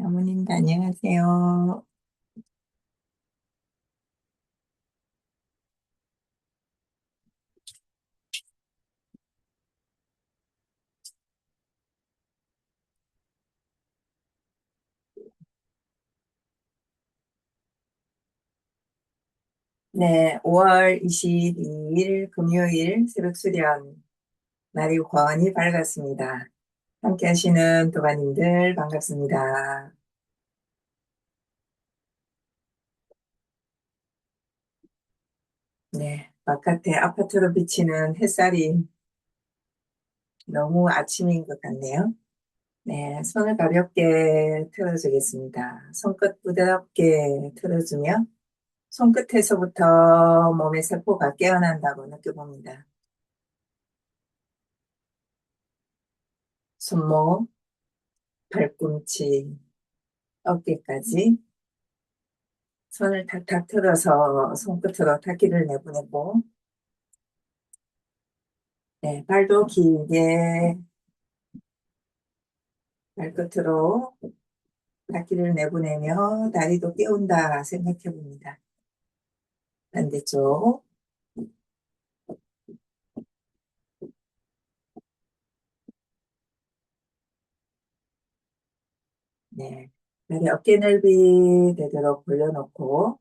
어머님도 안녕하세요. 네, 5월 22일 금요일 새벽 수련 날이 훤히 밝았습니다. 함께 하시는 도반님들 반갑습니다. 네, 바깥에 아파트로 비치는 햇살이 너무 아침인 것 같네요. 네, 손을 가볍게 틀어주겠습니다. 손끝 부드럽게 틀어주며 손끝에서부터 몸의 세포가 깨어난다고 느껴봅니다. 손목, 발꿈치, 어깨까지 손을 탁탁 틀어서 손끝으로 타기를 내보내고, 네, 발도 길게 발끝으로 타기를 내보내며 다리도 깨운다 생각해 봅니다. 반대쪽, 네, 다리 어깨 넓이 되도록 벌려놓고,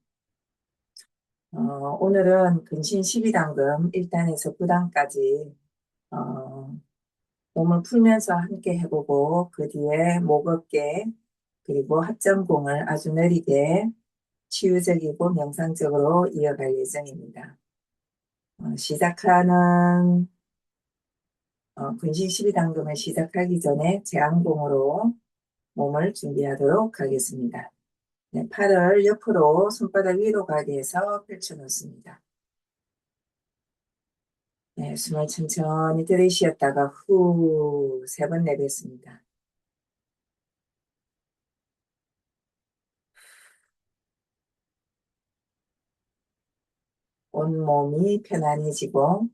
오늘은 근신 12단금 1단에서 9단까지 몸을 풀면서 함께 해보고 그 뒤에 목 어깨 그리고 합전공을 아주 느리게 치유적이고 명상적으로 이어갈 예정입니다. 시작하는 근신 12단금을 시작하기 전에 제안공으로 몸을 준비하도록 하겠습니다. 네, 팔을 옆으로 손바닥 위로 가게 해서 펼쳐 놓습니다. 네, 숨을 천천히 들이쉬었다가 후 3번 내뱉습니다. 온몸이 편안해지고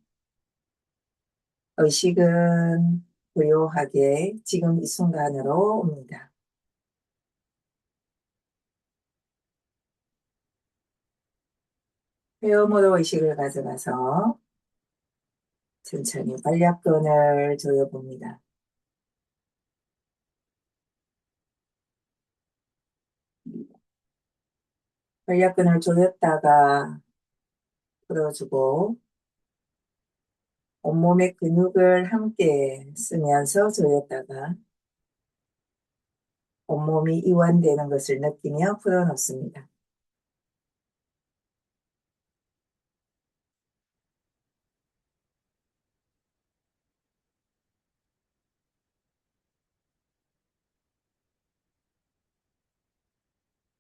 의식은 고요하게 지금 이 순간으로 옵니다. 폐음으로 의식을 가져가서 천천히 관략근을 조여봅니다. 관략근을 조였다가 풀어주고 온몸의 근육을 함께 쓰면서 조였다가 온몸이 이완되는 것을 느끼며 풀어놓습니다.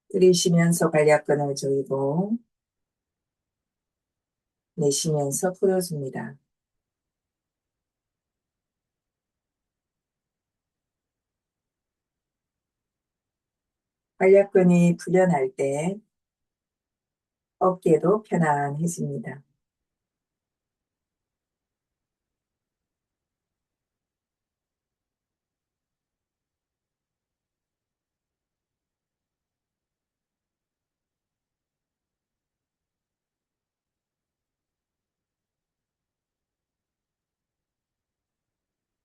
들이쉬면서 관략근을 조이고 내쉬면서 풀어줍니다. 관략근이 풀려날 때 어깨도 편안해집니다.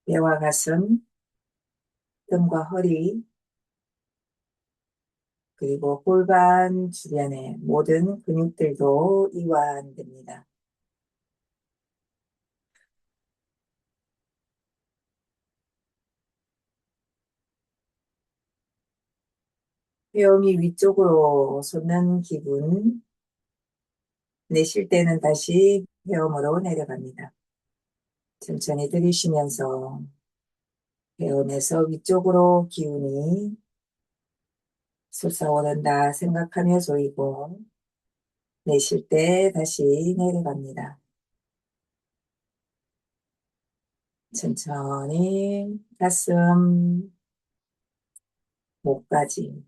배와 가슴, 등과 허리, 그리고 골반 주변의 모든 근육들도 이완됩니다. 배움이 위쪽으로 솟는 기분, 내쉴 때는 다시 배움으로 내려갑니다. 천천히 들이쉬면서 배움에서 위쪽으로 기운이 솟아오른다 생각하며 조이고, 내쉴 때 다시 내려갑니다. 천천히 가슴, 목까지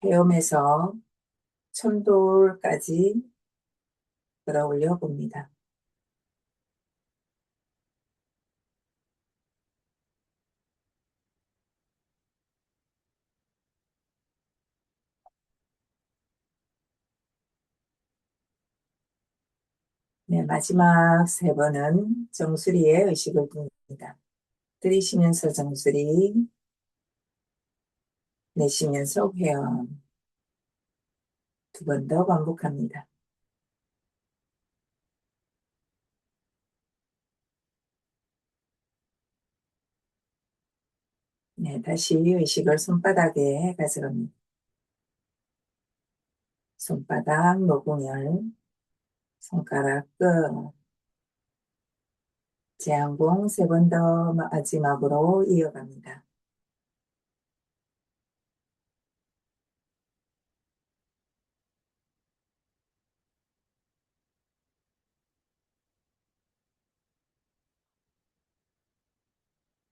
헤엄에서 천돌까지 끌어올려 봅니다. 네, 마지막 세 번은 정수리에 의식을 둡니다. 들이쉬면서 정수리, 내쉬면서 회원. 두 번 더 반복합니다. 네, 다시 의식을 손바닥에 가져갑니다. 손바닥 노궁열, 손가락 끝, 제한봉 세 번 더 마지막으로 이어갑니다.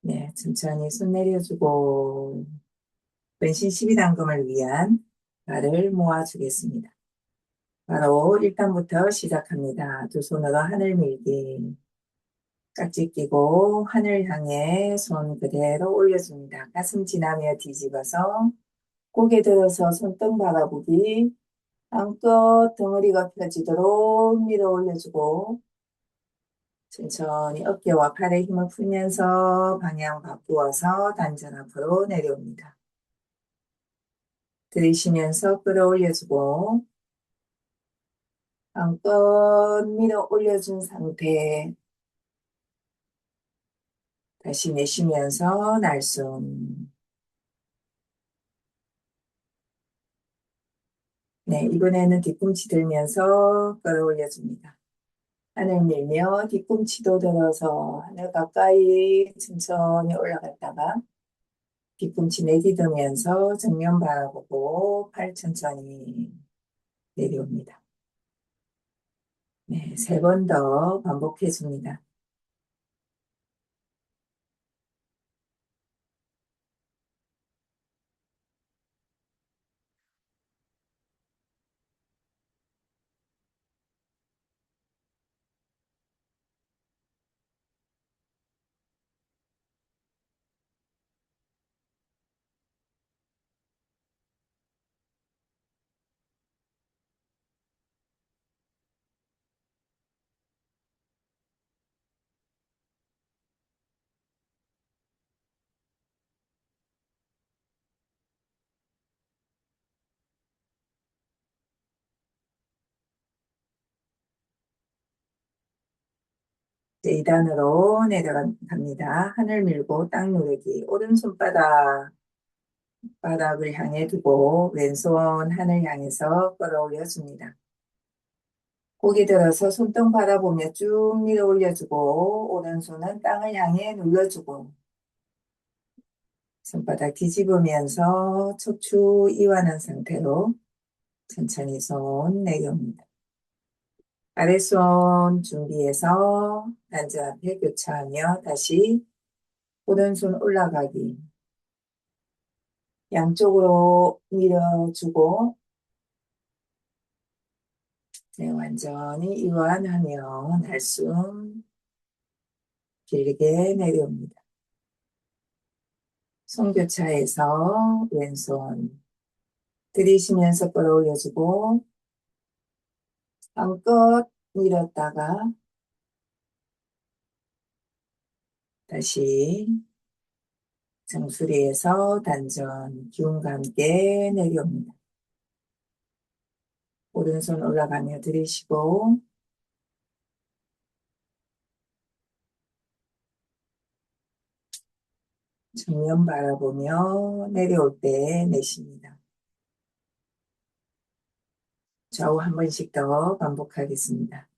네, 천천히 손 내려주고 전신 12단금을 위한 발을 모아주겠습니다. 바로 1단부터 시작합니다. 두 손으로 하늘 밀기, 깍지 끼고 하늘 향해 손 그대로 올려줍니다. 가슴 지나며 뒤집어서 고개 들어서 손등 바라보기, 한껏 덩어리가 펴지도록 밀어 올려주고 천천히 어깨와 팔에 힘을 풀면서 방향 바꾸어서 단전 앞으로 내려옵니다. 들이쉬면서 끌어올려주고 한껏 밀어 올려준 상태 다시 내쉬면서 날숨. 네, 이번에는 뒤꿈치 들면서 끌어올려줍니다. 하늘 밀며 뒤꿈치도 들어서 하늘 가까이 천천히 올라갔다가 뒤꿈치 내딛으면서 정면 바라보고 팔 천천히 내려옵니다. 네, 세 번 더 반복해 줍니다. 이제 2단으로 내려갑니다. 하늘 밀고 땅 누르기. 오른손바닥 바닥을 향해 두고 왼손 하늘 향해서 끌어올려 줍니다. 고개 들어서 손등 바라보며 쭉 밀어 올려주고 오른손은 땅을 향해 눌러주고 손바닥 뒤집으면서 척추 이완한 상태로 천천히 손 내려옵니다. 아래손 준비해서 단지 앞에 교차하며 다시 오른손 올라가기. 양쪽으로 밀어주고 네, 완전히 이완하며 날숨 길게 내려옵니다. 손교차해서 왼손 들이쉬면서 끌어올려주고 한껏 밀었다가 다시 정수리에서 단전 기운과 함께 내려옵니다. 오른손 올라가며 들이쉬고 정면 바라보며 내려올 때 내쉽니다. 좌우 한 번씩 더 반복하겠습니다.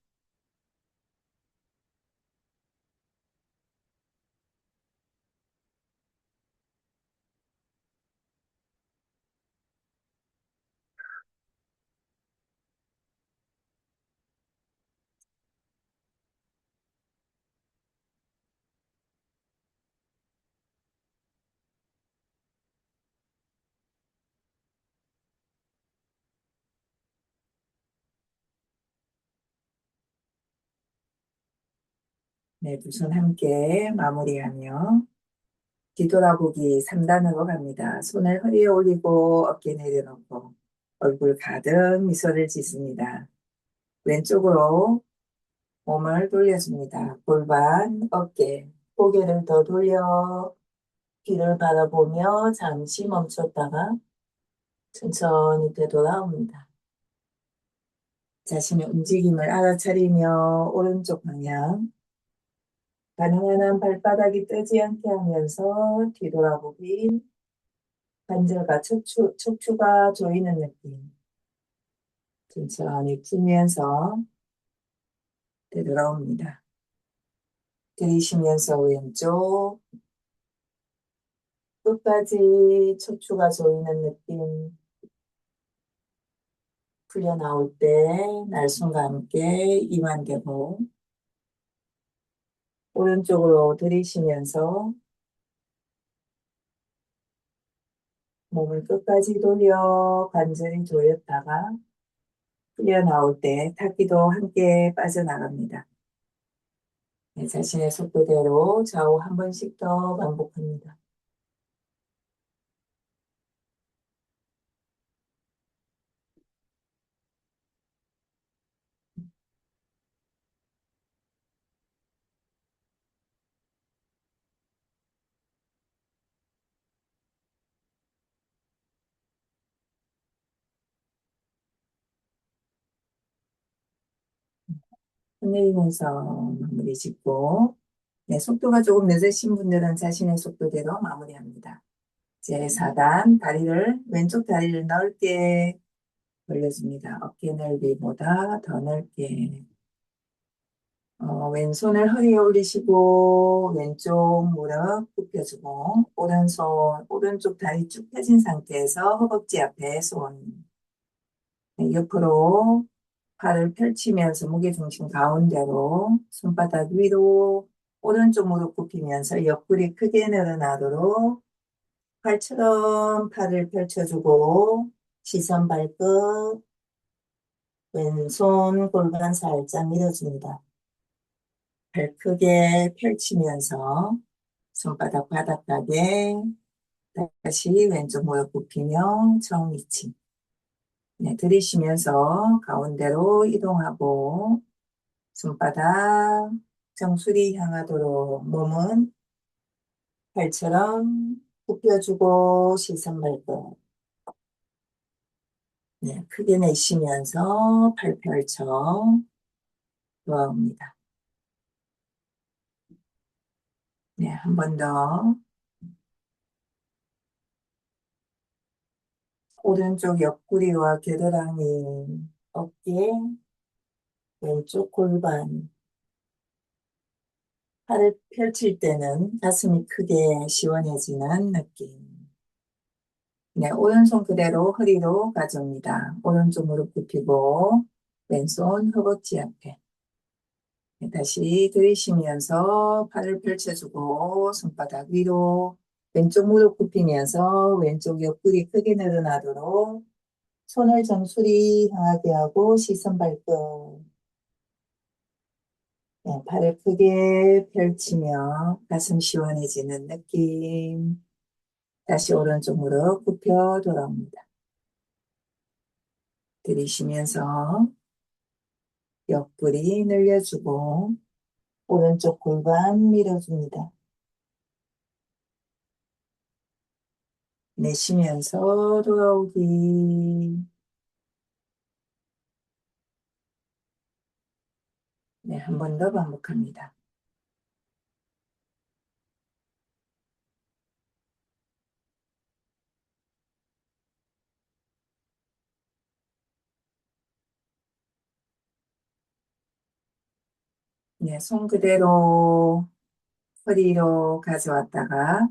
네, 두 손 함께 마무리하며 뒤돌아보기 3단으로 갑니다. 손을 허리에 올리고 어깨 내려놓고 얼굴 가득 미소를 짓습니다. 왼쪽으로 몸을 돌려줍니다. 골반, 어깨, 고개를 더 돌려 뒤를 바라보며 잠시 멈췄다가 천천히 되돌아옵니다. 자신의 움직임을 알아차리며 오른쪽 방향, 가능한 한 발바닥이 뜨지 않게 하면서 뒤돌아보기, 관절과 척추가 조이는 느낌. 천천히 풀면서 되돌아옵니다. 들이쉬면서 왼쪽 끝까지 척추가 조이는 느낌. 풀려 나올 때 날숨과 함께 이완되고 오른쪽으로 들이쉬면서 몸을 끝까지 돌려 관절이 조였다가 풀려 나올 때 타기도 함께 빠져나갑니다. 네, 자신의 속도대로 좌우 한 번씩 더 반복합니다. 흔들리면서 마무리 짓고 네, 속도가 조금 늦으신 분들은 자신의 속도대로 마무리합니다. 제 4단 왼쪽 다리를 넓게 벌려줍니다. 어깨 넓이보다 더 넓게. 왼손을 허리에 올리시고 왼쪽 무릎 굽혀주고 오른쪽 다리 쭉 펴진 상태에서 허벅지 앞에 손 네, 옆으로 팔을 펼치면서 무게중심 가운데로 손바닥 위로 오른쪽 무릎 굽히면서 옆구리 크게 늘어나도록 팔처럼 팔을 펼쳐주고 시선 발끝 왼손 골반 살짝 밀어줍니다. 발 크게 펼치면서 손바닥 바닥가게 다시 왼쪽 무릎 굽히며 정위치. 네, 들이쉬면서 가운데로 이동하고 손바닥 정수리 향하도록 몸은 팔처럼 굽혀주고 시선 발끝. 네, 크게 내쉬면서 팔 펼쳐 들어옵니다. 네, 한 번 더. 오른쪽 옆구리와 겨드랑이, 어깨, 왼쪽 골반. 팔을 펼칠 때는 가슴이 크게 시원해지는 느낌. 네, 오른손 그대로 허리로 가져옵니다. 오른쪽 무릎 굽히고, 왼손 허벅지 앞에. 네, 다시 들이쉬면서 팔을 펼쳐주고, 손바닥 위로, 왼쪽 무릎 굽히면서 왼쪽 옆구리 크게 늘어나도록 손을 정수리 향하게 하고 시선 발끝. 네, 팔을 크게 펼치며 가슴 시원해지는 느낌. 다시 오른쪽 무릎 굽혀 돌아옵니다. 들이쉬면서 옆구리 늘려주고 오른쪽 골반 밀어줍니다. 내쉬면서 돌아오기. 네, 한 번 더 반복합니다. 네, 손 그대로 허리로 가져왔다가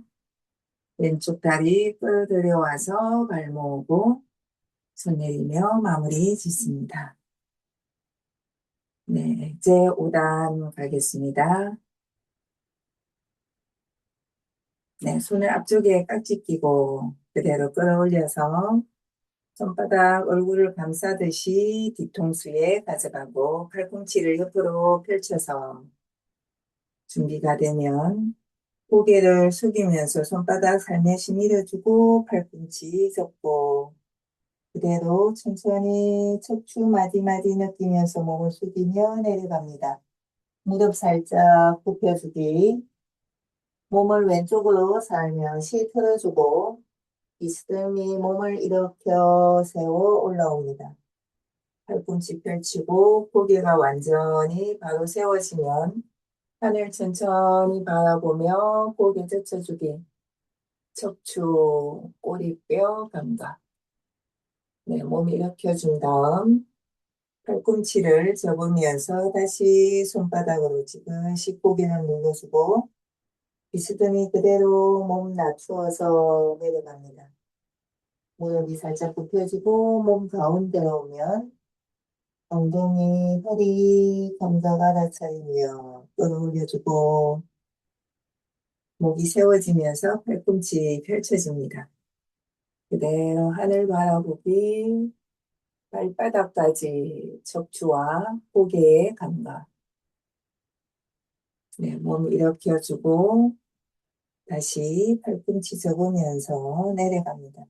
왼쪽 다리 끌어들여와서 발 모으고 손 내리며 마무리 짓습니다. 네, 이제 5단 가겠습니다. 네, 손을 앞쪽에 깍지 끼고 그대로 끌어올려서 손바닥 얼굴을 감싸듯이 뒤통수에 가져가고 팔꿈치를 옆으로 펼쳐서 준비가 되면 고개를 숙이면서 손바닥 살며시 밀어주고 팔꿈치 접고 그대로 천천히 척추 마디마디 느끼면서 몸을 숙이며 내려갑니다. 무릎 살짝 굽혀주기. 몸을 왼쪽으로 살며시 틀어주고 비스듬히 몸을 일으켜 세워 올라옵니다. 팔꿈치 펼치고 고개가 완전히 바로 세워지면 하늘 천천히 바라보며 고개 젖혀주기. 척추, 꼬리뼈 감각. 네, 몸 일으켜준 다음 팔꿈치를 접으면서 다시 손바닥으로 지그시 고개를 눌러주고 비스듬히 그대로 몸 낮추어서 내려갑니다. 무릎이 살짝 굽혀지고 몸 가운데로 오면 엉덩이, 허리 감각 알아차리며 끌어올려주고 목이 세워지면서 팔꿈치 펼쳐집니다. 그대로 하늘 바라보기, 발바닥까지 척추와 고개의 감각. 네, 몸 일으켜주고 다시 팔꿈치 접으면서 내려갑니다.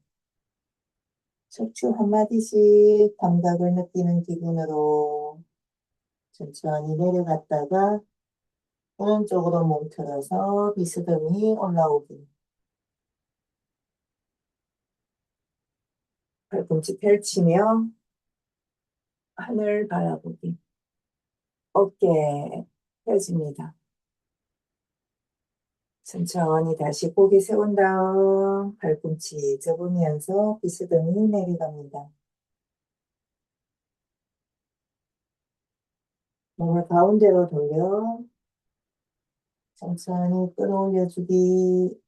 척추 한마디씩 감각을 느끼는 기분으로 천천히 내려갔다가 오른쪽으로 몸 틀어서 비스듬히 올라오기. 팔꿈치 펼치며 하늘 바라보기. 어깨 펴집니다. 천천히 다시 고개 세운 다음 팔꿈치 접으면서 비스듬히 내려갑니다. 몸을 가운데로 돌려 천천히 끌어올려주기.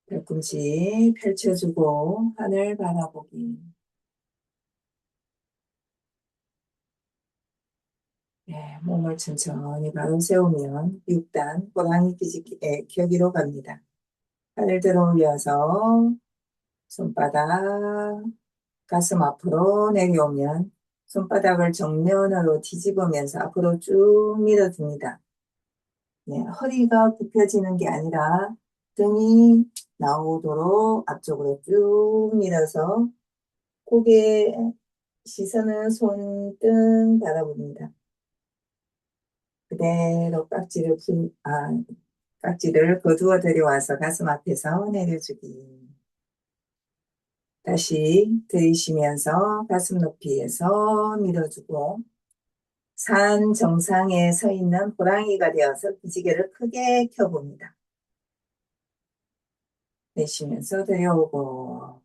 팔꿈치 펼쳐주고 하늘 바라보기. 네, 몸을 천천히 바로 세우면 6단 호랑이 켜기로 갑니다. 팔을 들어 올려서 손바닥 가슴 앞으로 내려오면 손바닥을 정면으로 뒤집으면서 앞으로 쭉 밀어줍니다. 네, 허리가 굽혀지는 게 아니라 등이 나오도록 앞쪽으로 쭉 밀어서 고개 시선은 손등 바라봅니다. 그대로 깍지를 거두어 들여와서 가슴 앞에서 내려주기. 다시 들이쉬면서 가슴 높이에서 밀어주고 산 정상에 서 있는 호랑이가 되어서 기지개를 크게 켜봅니다. 내쉬면서 들여오고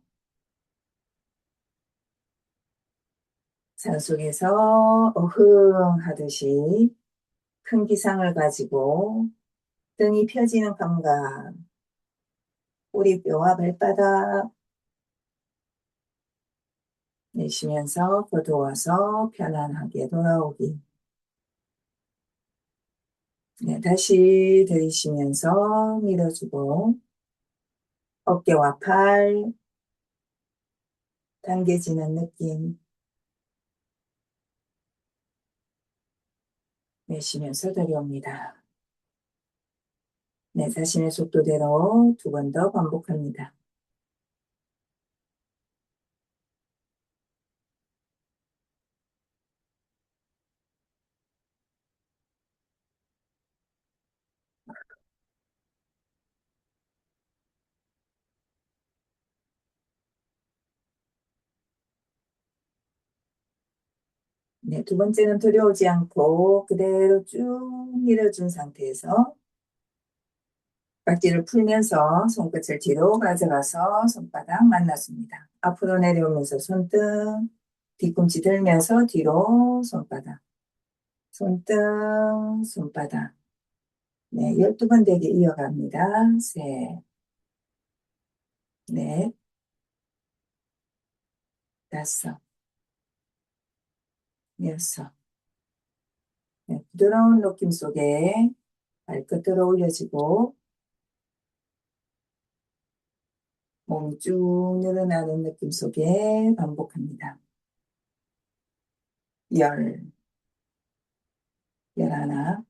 산속에서 어흥 하듯이 큰 기상을 가지고 등이 펴지는 감각, 꼬리뼈와 발바닥 내쉬면서 거두어서 편안하게 돌아오기. 네, 다시 들이쉬면서 밀어주고 어깨와 팔 당겨지는 느낌 내쉬면서 들여옵니다. 네, 자신의 속도대로 두 번 더 반복합니다. 네, 두 번째는 들여오지 않고 그대로 쭉 밀어준 상태에서 각지를 풀면서 손끝을 뒤로 가져가서 손바닥 만났습니다. 앞으로 내려오면서 손등, 뒤꿈치 들면서 뒤로 손바닥, 손등, 손바닥. 네, 12번 되게 이어갑니다. 셋, 넷, 다섯, 여섯. 네, 부드러운 느낌 속에 발끝으로 올려지고 몸이 쭉 늘어나는 느낌 속에 반복합니다. 열, 열하나,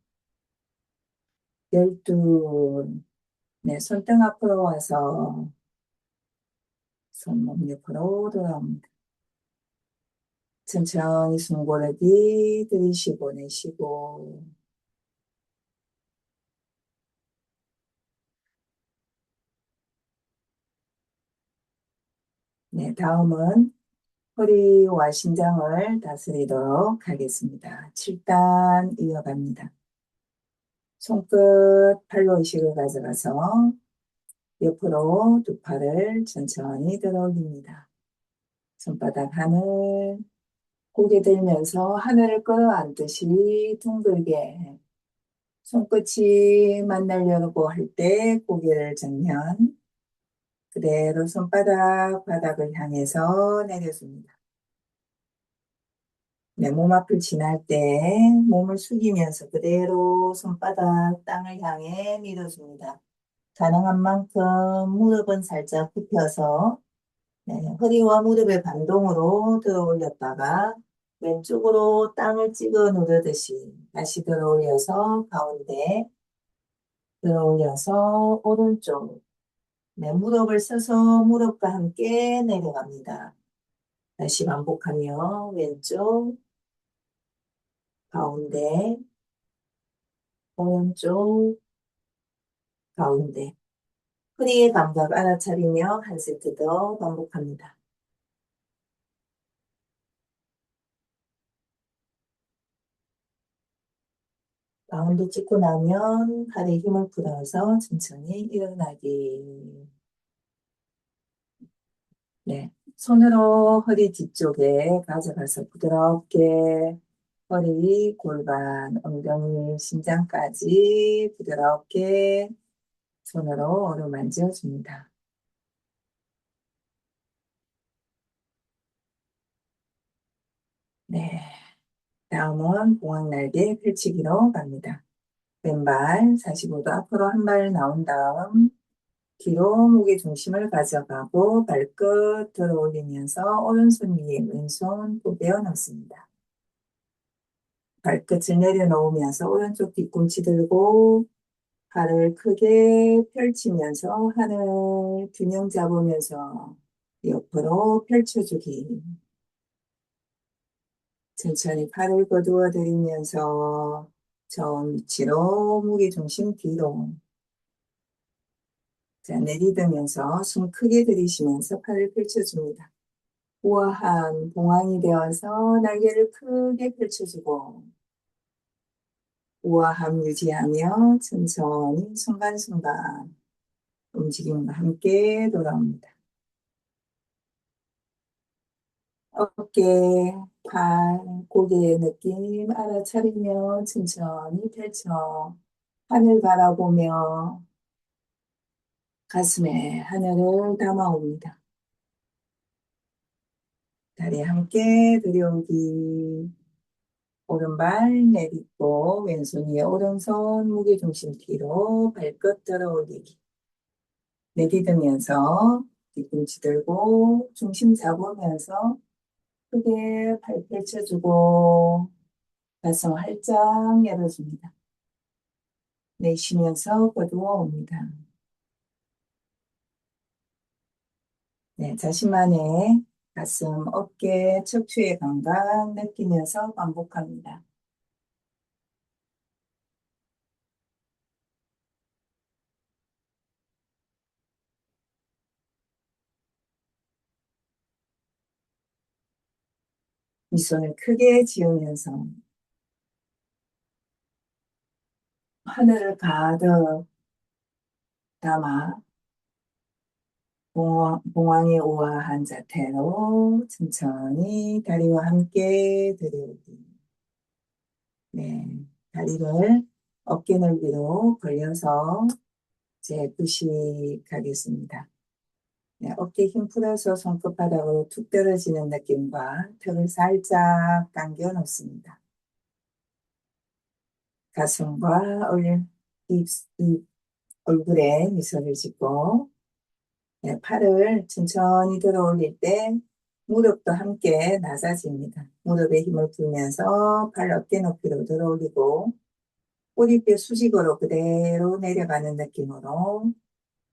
열둘. 네, 손등 앞으로 와서 손목 옆으로 돌아옵니다. 천천히 숨고르기 들이쉬고 내쉬고. 네, 다음은 허리와 심장을 다스리도록 하겠습니다. 7단 이어갑니다. 손끝 팔로 의식을 가져가서 옆으로 두 팔을 천천히 들어 올립니다. 손바닥 하늘, 고개 들면서 하늘을 끌어안듯이 둥글게 손끝이 만나려고 할 때 고개를 정면, 그대로 손바닥 바닥을 향해서 내려줍니다. 네, 몸 앞을 지날 때 몸을 숙이면서 그대로 손바닥 땅을 향해 밀어줍니다. 가능한 만큼 무릎은 살짝 굽혀서 네, 허리와 무릎의 반동으로 들어 올렸다가 왼쪽으로 땅을 찍어 누르듯이 다시 들어 올려서 가운데 들어 올려서 오른쪽 네, 무릎을 서서 무릎과 함께 내려갑니다. 다시 반복하며 왼쪽 가운데 오른쪽 가운데 허리의 감각 알아차리며 한 세트 더 반복합니다. 가운데 찍고 나면 팔에 힘을 풀어서 천천히 일어나기. 네. 손으로 허리 뒤쪽에 가져가서 부드럽게 허리, 골반, 엉덩이, 심장까지 부드럽게 손으로 어루만져 줍니다. 네. 다음은 공황날개 펼치기로 갑니다. 왼발 45도 앞으로 한 발 나온 다음 뒤로 무게 중심을 가져가고 발끝 들어 올리면서 오른손 위에 왼손 고개어 놓습니다. 발끝을 내려놓으면서 오른쪽 뒤꿈치 들고 발을 크게 펼치면서 하늘 균형 잡으면서 옆으로 펼쳐주기. 천천히 팔을 거두어 들이면서 저 위치로 무게 중심 뒤로. 자, 내딛으면서 숨 크게 들이쉬면서 팔을 펼쳐줍니다. 우아한 봉황이 되어서 날개를 크게 펼쳐주고 우아함 유지하며 천천히 순간순간 움직임과 함께 돌아옵니다. 어깨, 팔, 고개의 느낌 알아차리며 천천히 펼쳐 하늘 바라보며 가슴에 하늘을 담아옵니다. 다리 함께 들여오기. 오른발 내딛고 왼손 위에 오른손 무게중심 뒤로 발끝 들어 올리기. 내딛으면서 뒤꿈치 들고 중심 잡으면서 크게 발 펼쳐주고 가슴 활짝 열어줍니다. 내쉬면서 거두어 옵니다. 네, 자신만의 가슴, 어깨, 척추의 감각 느끼면서 반복합니다. 미소를 크게 지으면서 하늘을 가득 담아 봉황의 우아한 자태로 천천히 다리와 함께 들여오기. 네, 다리를 어깨 넓이로 벌려서 재부시 가겠습니다. 네, 어깨 힘 풀어서 손끝바닥으로 툭 떨어지는 느낌과 턱을 살짝 당겨 놓습니다. 가슴과 입, 얼굴에 미소를 짓고 네, 팔을 천천히 들어 올릴 때 무릎도 함께 낮아집니다. 무릎에 힘을 풀면서 팔 어깨 높이로 들어 올리고 꼬리뼈 수직으로 그대로 내려가는 느낌으로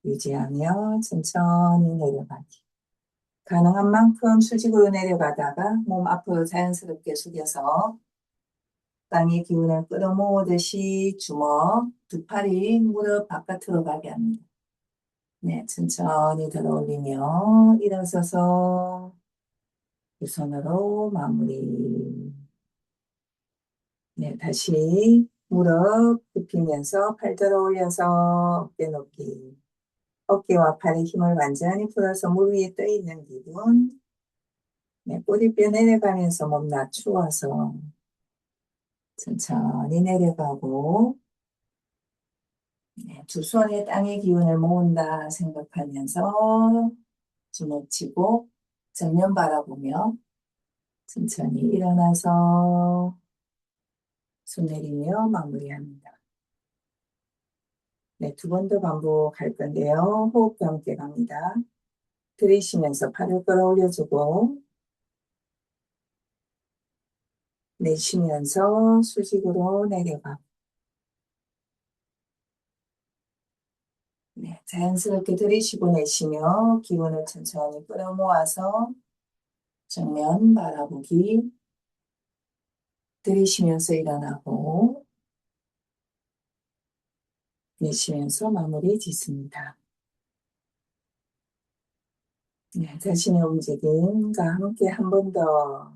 유지하며 천천히 내려가기. 가능한 만큼 수직으로 내려가다가 몸 앞으로 자연스럽게 숙여서 땅의 기운을 끌어모으듯이 주먹, 두 팔이 무릎 바깥으로 가게 합니다. 네, 천천히 들어 올리며 일어서서 두 손으로 마무리. 네, 다시 무릎 굽히면서 팔 들어 올려서 어깨 높이. 어깨와 팔의 힘을 완전히 풀어서 물 위에 떠 있는 기분. 네, 꼬리뼈 내려가면서 몸 낮추어서 천천히 내려가고, 네, 두 손에 땅의 기운을 모은다 생각하면서 주먹 치고 정면 바라보며 천천히 일어나서 손 내리며 마무리합니다. 네, 두 번 더 반복할 건데요. 호흡과 함께 갑니다. 들이쉬면서 팔을 끌어올려주고, 내쉬면서 수직으로 내려가. 네, 자연스럽게 들이쉬고 내쉬며 기운을 천천히 끌어모아서 정면 바라보기. 들이쉬면서 일어나고, 내쉬면서 마무리 짓습니다. 네, 자신의 움직임과 함께 한 번 더.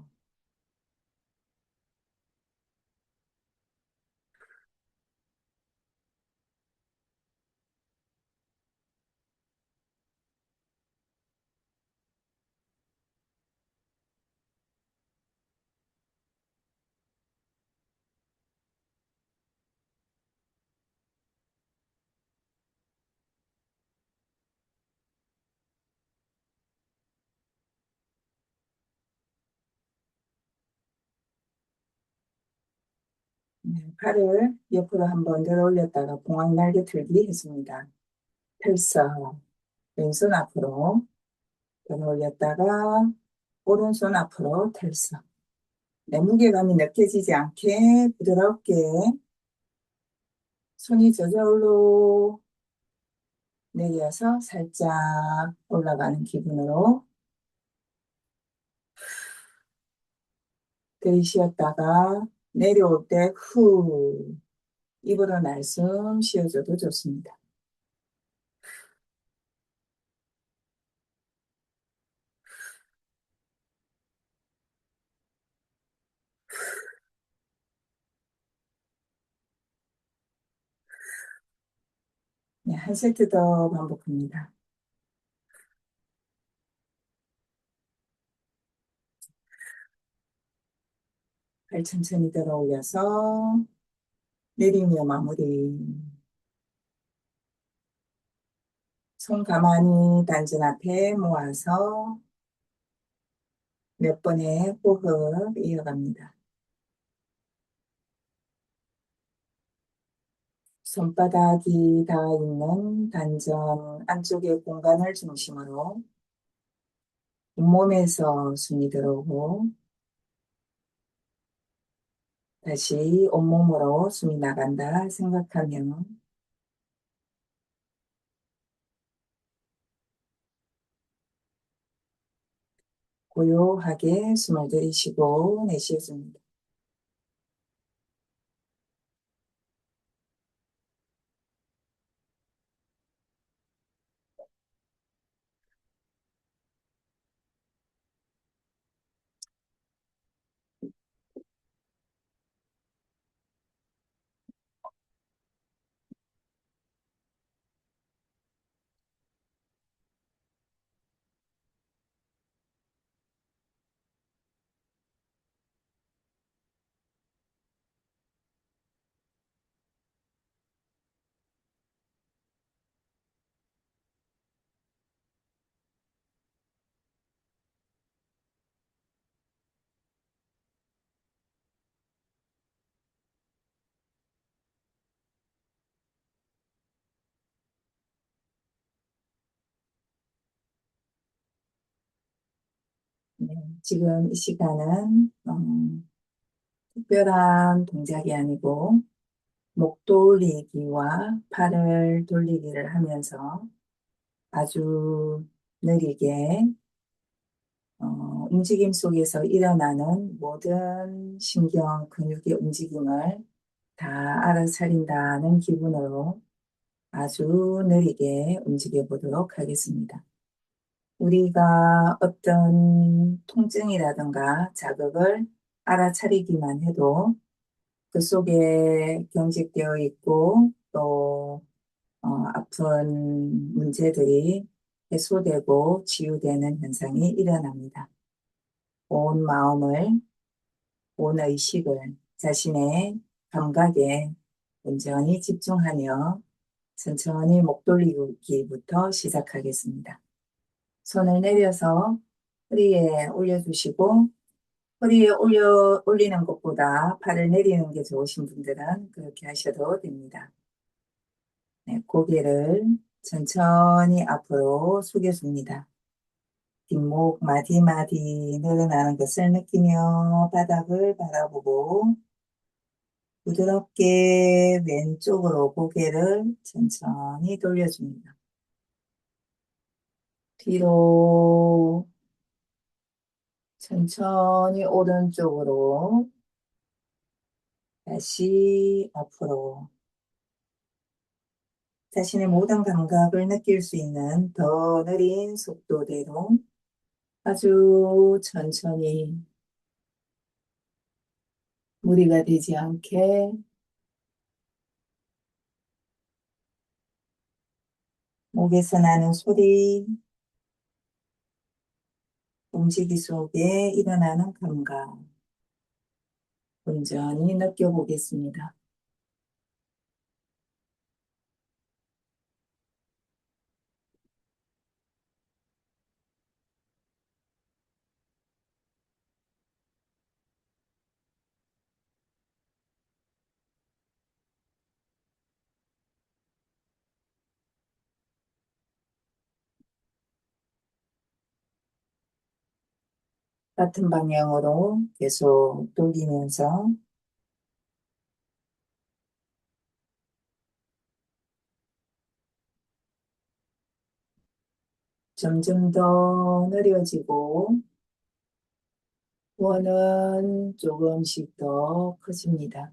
네, 팔을 옆으로 한 번 들어 올렸다가 봉황 날개 들기 해줍니다. 펼쳐 왼손 앞으로 들어 올렸다가 오른손 앞으로 펼쳐. 네, 무게감이 느껴지지 않게 부드럽게 손이 저절로 내려서 살짝 올라가는 기분으로 들이쉬었다가 내려올 때 후 입으로 날숨 쉬어줘도 좋습니다. 네, 한 세트 더 반복합니다. 발 천천히 들어 올려서 내리며 마무리. 손 가만히 단전 앞에 모아서 몇 번의 호흡 이어갑니다. 손바닥이 닿아 있는 단전 안쪽의 공간을 중심으로 온몸에서 숨이 들어오고 다시 온몸으로 숨이 나간다 생각하면 고요하게 숨을 들이쉬고 내쉬어줍니다. 네, 지금 이 시간은 특별한 동작이 아니고 목 돌리기와 팔을 돌리기를 하면서 아주 느리게 움직임 속에서 일어나는 모든 신경, 근육의 움직임을 다 알아차린다는 기분으로 아주 느리게 움직여 보도록 하겠습니다. 우리가 어떤 통증이라든가 자극을 알아차리기만 해도 그 속에 경직되어 있고 또 아픈 문제들이 해소되고 치유되는 현상이 일어납니다. 온 마음을, 온 의식을 자신의 감각에 온전히 집중하며 천천히 목 돌리기부터 시작하겠습니다. 손을 내려서 허리에 올려주시고 허리에 올리는 것보다 팔을 내리는 게 좋으신 분들은 그렇게 하셔도 됩니다. 네, 고개를 천천히 앞으로 숙여줍니다. 뒷목 마디마디 늘어나는 것을 느끼며 바닥을 바라보고 부드럽게 왼쪽으로 고개를 천천히 돌려줍니다. 뒤로 천천히 오른쪽으로 다시 앞으로 자신의 모든 감각을 느낄 수 있는 더 느린 속도대로 아주 천천히 무리가 되지 않게 목에서 나는 소리, 움직이 속에 일어나는 감각 온전히 느껴보겠습니다. 같은 방향으로 계속 돌리면서 점점 더 느려지고 원은 조금씩 더 커집니다.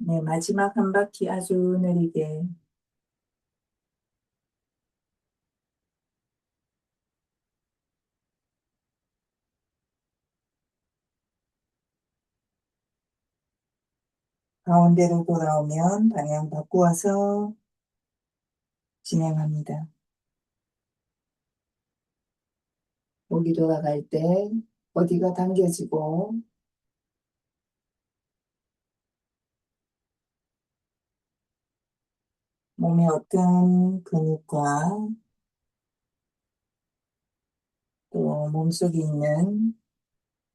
네, 마지막 한 바퀴 아주 느리게 가운데로 돌아오면 방향 바꾸어서 진행합니다. 목이 돌아갈 때 어디가 당겨지고 몸의 어떤 근육과 또 몸속에 있는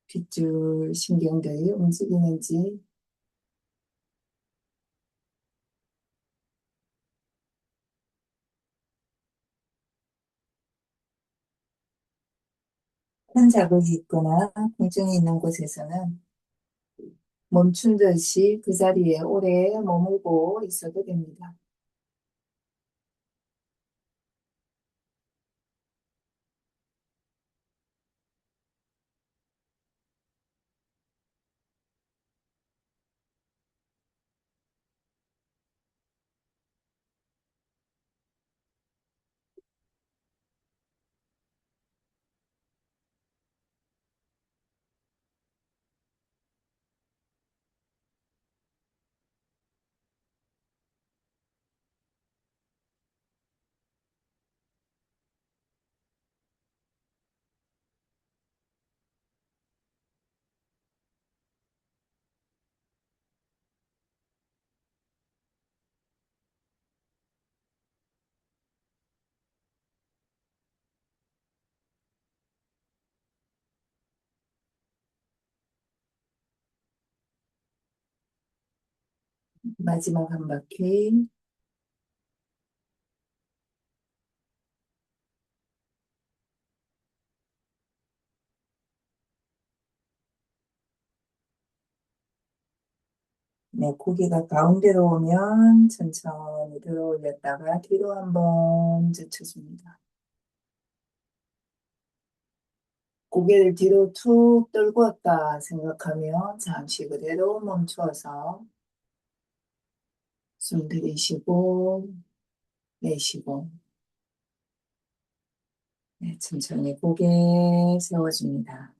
핏줄 신경들이 움직이는지 큰 자극이 있거나 통증이 있는 곳에서는 멈춘 듯이 그 자리에 오래 머물고 있어도 됩니다. 마지막 한 바퀴. 네, 고개가 가운데로 오면 천천히 들어 올렸다가 뒤로 한번 젖혀줍니다. 고개를 뒤로 툭 떨고 왔다 생각하면 잠시 그대로 멈추어서 숨 들이쉬고 내쉬고, 네, 천천히 고개 세워줍니다.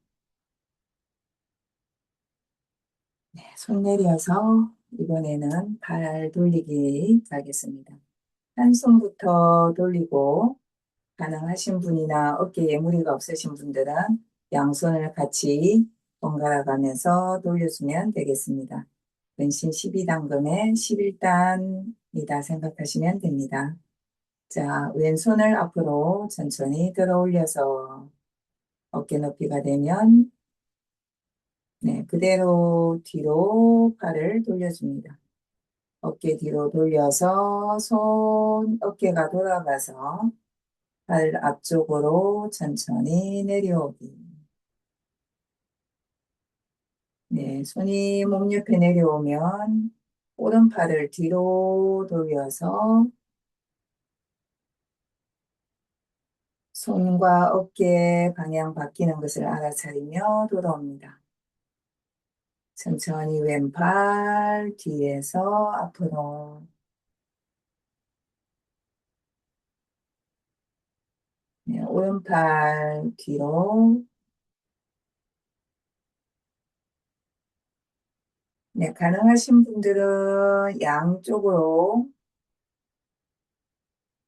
네, 손 내려서 이번에는 발 돌리기 가겠습니다. 한 손부터 돌리고 가능하신 분이나 어깨에 무리가 없으신 분들은 양손을 같이 번갈아 가면서 돌려주면 되겠습니다. 근신 12단금의 11단이다 생각하시면 됩니다. 자, 왼손을 앞으로 천천히 들어 올려서 어깨 높이가 되면 네, 그대로 뒤로 팔을 돌려줍니다. 어깨 뒤로 돌려서 손, 어깨가 돌아가서 발 앞쪽으로 천천히 내려오기. 네, 손이 몸 옆에 내려오면 오른팔을 뒤로 돌려서 손과 어깨 방향 바뀌는 것을 알아차리며 돌아옵니다. 천천히 왼팔 뒤에서 앞으로, 네, 오른팔 뒤로, 네, 가능하신 분들은 양쪽으로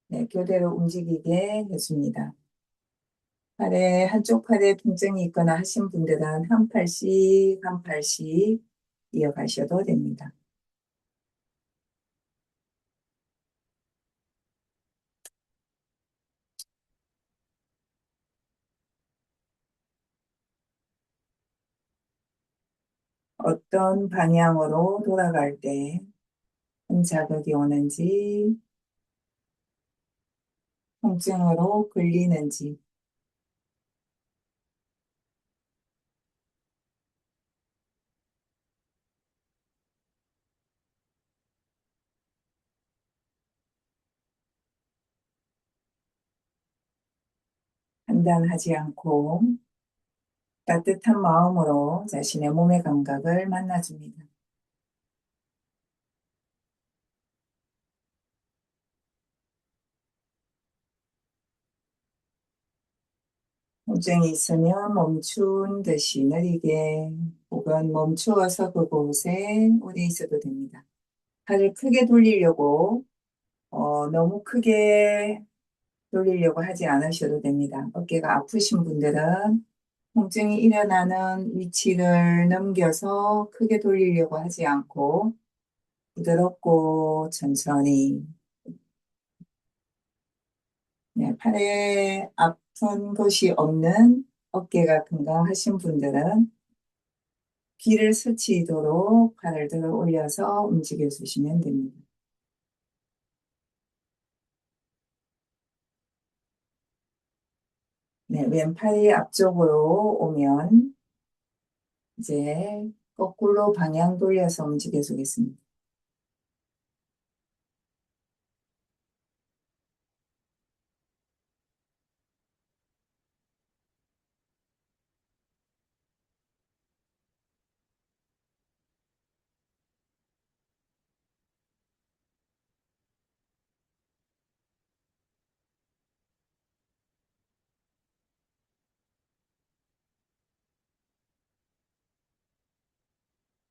네, 교대로 움직이게 해줍니다. 팔에, 한쪽 팔에 통증이 있거나 하신 분들은 한 팔씩, 한 팔씩 이어가셔도 됩니다. 어떤 방향으로 돌아갈 때 자극이 오는지, 통증으로 걸리는지, 판단하지 않고 따뜻한 마음으로 자신의 몸의 감각을 만나줍니다. 통증이 있으면 멈춘 듯이 느리게 혹은 멈추어서 그곳에 오래 있어도 됩니다. 팔을 크게 돌리려고 너무 크게 돌리려고 하지 않으셔도 됩니다. 어깨가 아프신 분들은 통증이 일어나는 위치를 넘겨서 크게 돌리려고 하지 않고 부드럽고 천천히, 네, 팔에 아픈 곳이 없는 어깨가 건강하신 분들은 귀를 스치도록 팔을 들어 올려서 움직여 주시면 됩니다. 네, 왼팔이 앞쪽으로 오면 이제 거꾸로 방향 돌려서 움직여 주겠습니다.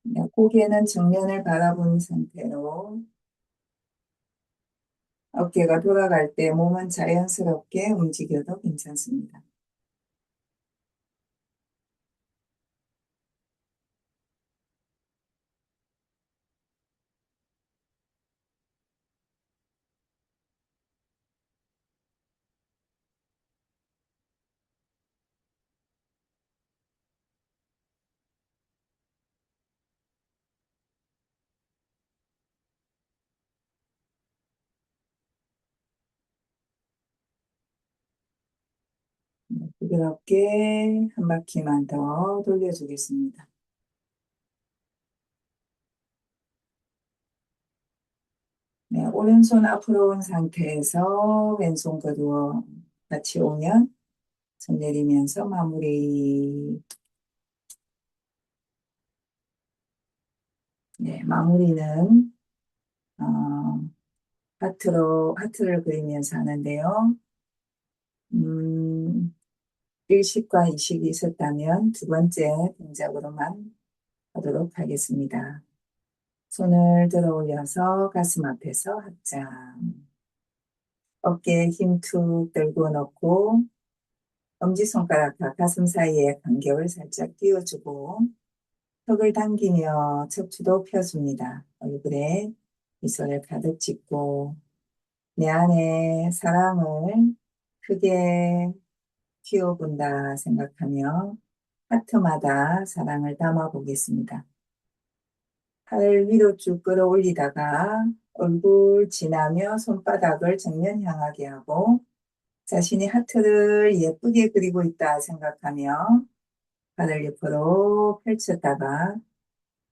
네, 고개는 정면을 바라본 상태로 어깨가 돌아갈 때 몸은 자연스럽게 움직여도 괜찮습니다. 부드럽게 한 바퀴만 더 돌려주겠습니다. 네, 오른손 앞으로 온 상태에서 왼손 거두어 같이 오면 손 내리면서 마무리. 네, 마무리는 어, 하트를 그리면서 하는데요. 음, 일식과 이식이 있었다면 두 번째 동작으로만 하도록 하겠습니다. 손을 들어 올려서 가슴 앞에서 합장. 어깨에 힘 툭 들고 넣고 엄지손가락과 가슴 사이에 간격을 살짝 띄워주고 턱을 당기며 척추도 펴줍니다. 얼굴에 미소를 가득 짓고 내 안에 사랑을 크게 키워본다 생각하며 하트마다 사랑을 담아 보겠습니다. 팔을 위로 쭉 끌어올리다가 얼굴 지나며 손바닥을 정면 향하게 하고 자신이 하트를 예쁘게 그리고 있다 생각하며 팔을 옆으로 펼쳤다가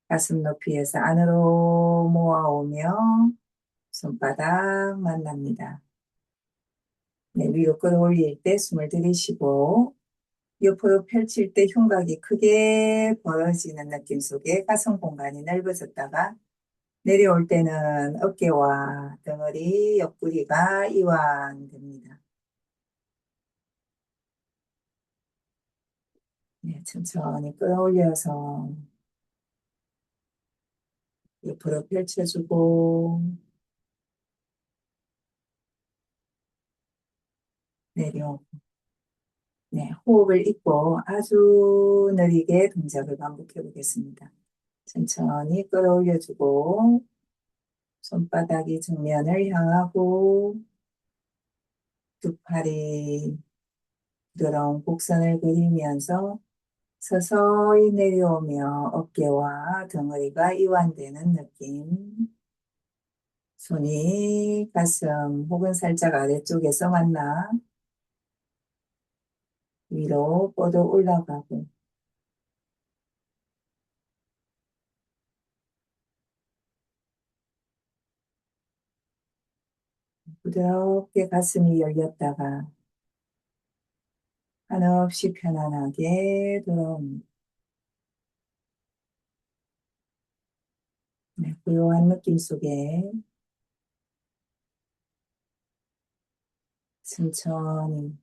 가슴 높이에서 안으로 모아오며 손바닥 만납니다. 네, 위로 끌어올릴 때 숨을 들이쉬고 옆으로 펼칠 때 흉곽이 크게 벌어지는 느낌 속에 가슴 공간이 넓어졌다가 내려올 때는 어깨와 덩어리, 옆구리가 이완됩니다. 네, 천천히 끌어올려서 옆으로 펼쳐주고 내려오고 네, 호흡을 잇고 아주 느리게 동작을 반복해 보겠습니다. 천천히 끌어올려주고 손바닥이 정면을 향하고 두 팔이 부드러운 곡선을 그리면서 서서히 내려오며 어깨와 덩어리가 이완되는 느낌. 손이 가슴 혹은 살짝 아래쪽에서 만나 위로 뻗어 올라가고 부드럽게 가슴이 열렸다가 한없이 편안하게 돌아옵니다. 네, 고요한 느낌 속에 천천히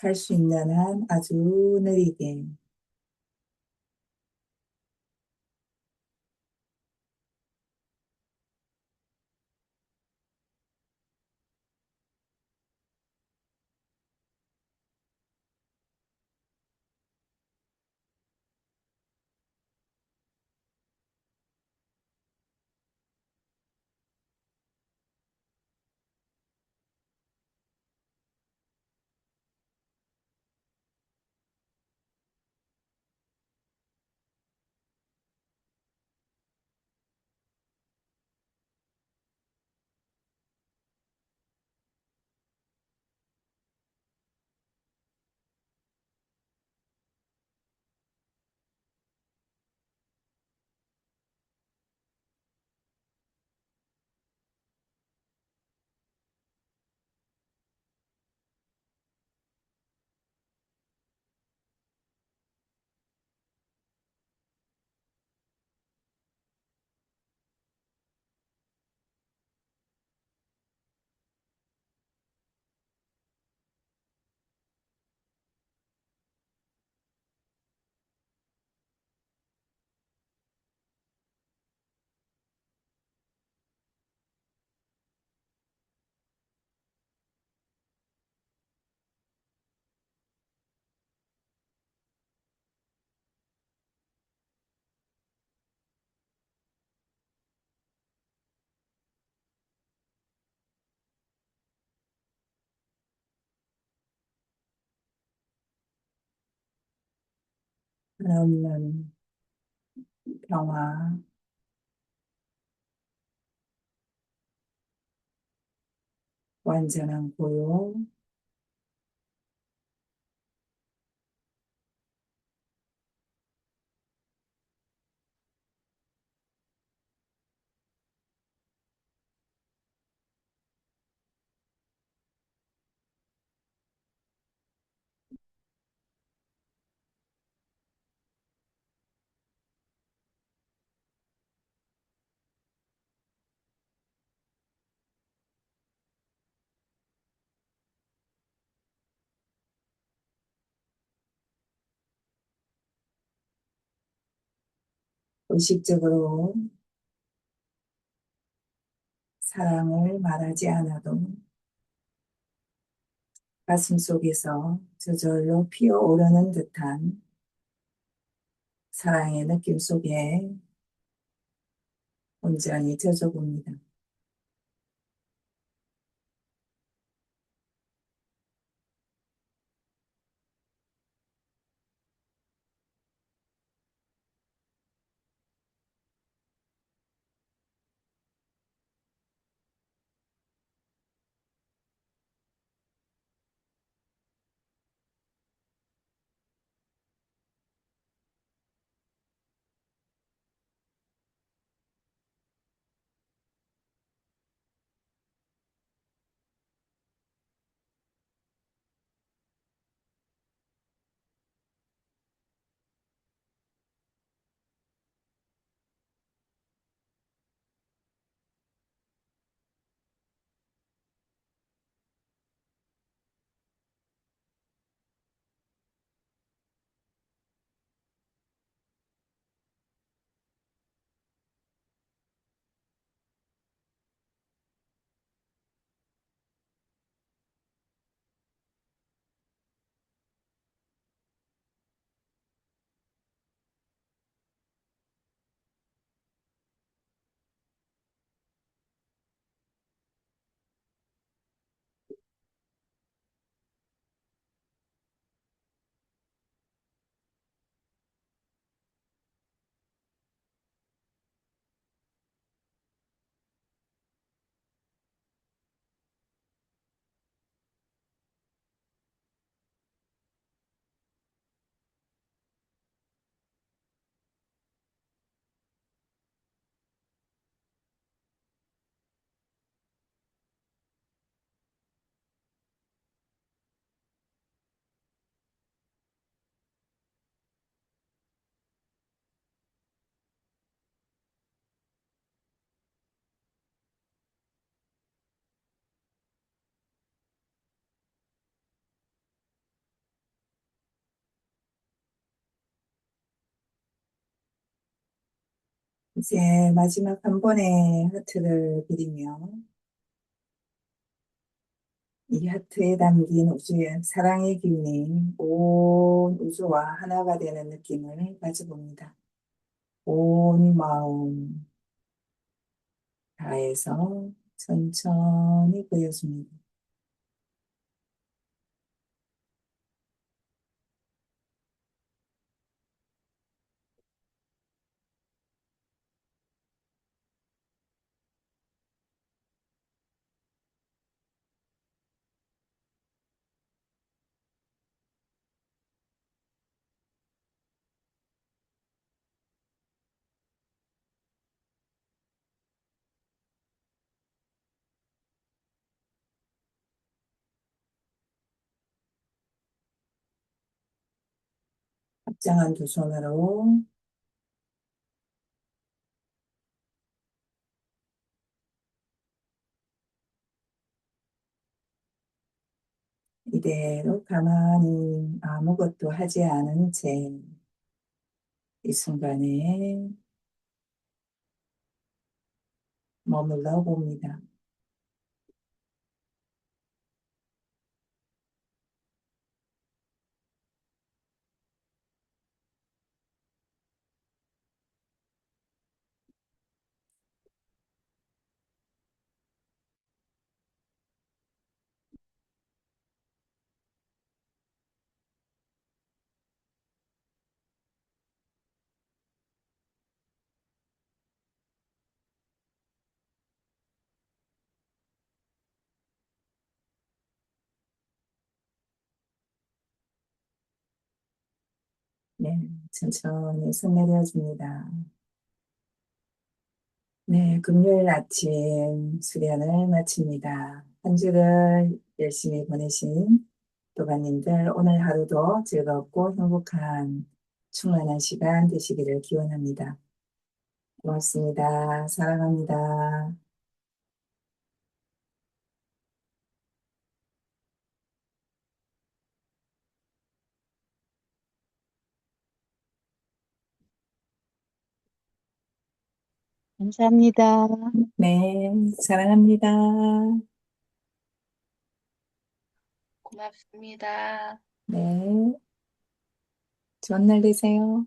할 수 있는 한 아주 느리게 없는 평화, 완전한 고요, 의식적으로 사랑을 말하지 않아도 가슴속에서 저절로 피어오르는 듯한 사랑의 느낌 속에 온전히 젖어봅니다. 이제 마지막 한 번의 하트를 그리며 이 하트에 담긴 우주의 사랑의 기운이 온 우주와 하나가 되는 느낌을 가져봅니다. 온 마음 다해서 천천히 보여줍니다. 합장한 두 손으로 이대로 가만히 아무것도 하지 않은 채 이 순간에 머물러 봅니다. 네, 천천히 손 내려줍니다. 네, 금요일 아침 수련을 마칩니다. 한 주를 열심히 보내신 도반님들 오늘 하루도 즐겁고 행복한 충만한 시간 되시기를 기원합니다. 고맙습니다. 사랑합니다. 감사합니다. 네, 사랑합니다. 고맙습니다. 네, 좋은 날 되세요.